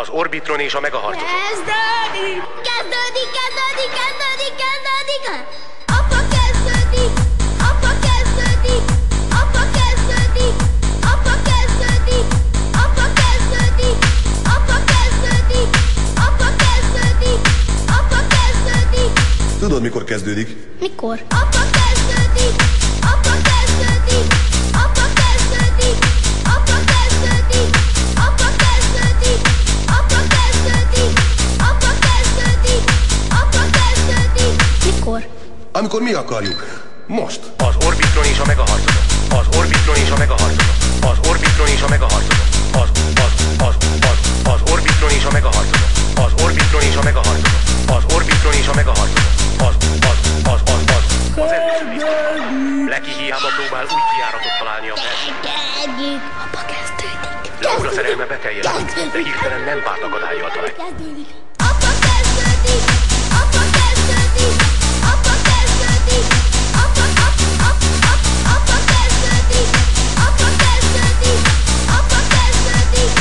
Az Orbitron és a megaharcosok. Kezdődik! Kezdődik, kezdődik, kezdődik, kezdődik! Apa kezdődik! Apa kezdődik! Apa kezdődik! Apa kezdődik! Apa kezdődik! Apa kezdődik! Apa kezdődik! Apa kezdődik! Tudod, mikor kezdődik? Mikor? Apa kezdődik! Apa kezdődik! Apa kezdődik! Apa kezdődik! Apa kezdődik! Apa kezdődik! Apa kezdődik! Apa kezdődik! Mikor? Amikor mi akarjuk. Most. Az Orbitron és a megaharcosok. Az Orbitron és a megaharcosok. Az Orbitron és a megaharcosok. Az Orbitron és a megaharcosok. Az Orbitron és a megaharcosok. Az Orbitron és a megaharcosok. Az erősülés. Leki hiába próbál új kijáratot találni a verseny. Kezdődik! Apa kezdődik! Laura szerelme beteljesedett, de hirtelen nem várt akadállyal talál. Kezdődik! Apa kezdődik! Apa kezdődik! Apa kezdődik! Apa kezdődik! Apa kezdődik! Apa kezdődik!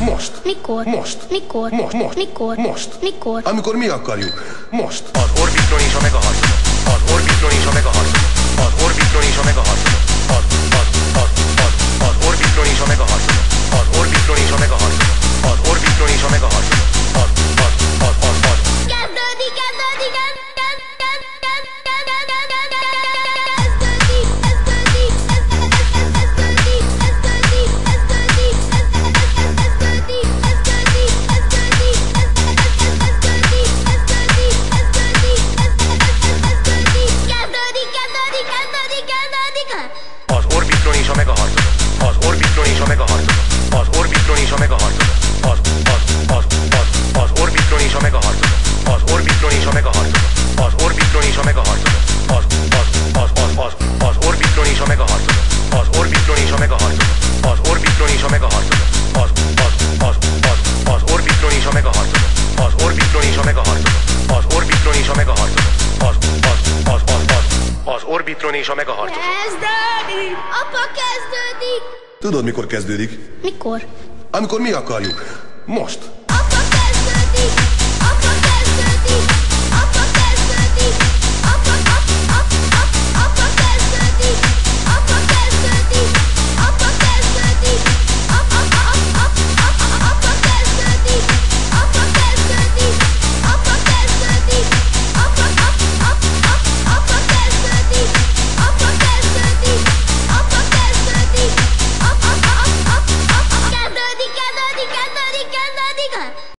Most. Mikor? Most. Mikor? Most. Mikor? Most. Mikor? Amikor mi akarjuk. Most. Az Orbitron és a megaharcosok. Az Orbitron és a megaharcosok. Az Orbitron és a megaharcosok. Az Orbitron és a megaharcosok. Az Orbitron és a megaharcosok. Az Orbitron és a megaharcosok. Kezdődik, kezdődik, Az Orbitron és a megaharcosok. Az Orbitron és a megaharcosok. Az Orbitron és a megaharcosok. Az Orbitron és a megaharcosok. Az Orbitron és a megaharcosok. Az Orbitron és a megaharcosok. Az Orbitron és a megaharcosok. Az Orbitron és a megaharcosok. Az Orbitron és a megaharcosok. Az Orbitron és a megaharcosok. Az Orbitron és a megaharcosok. Az Orbitron és a megaharcosok. Az Orbitron és a megaharcosok. Kezdődik! Apa kezdődik! Tudod, mikor kezdődik? Mikor? Amikor mi akarjuk. Most.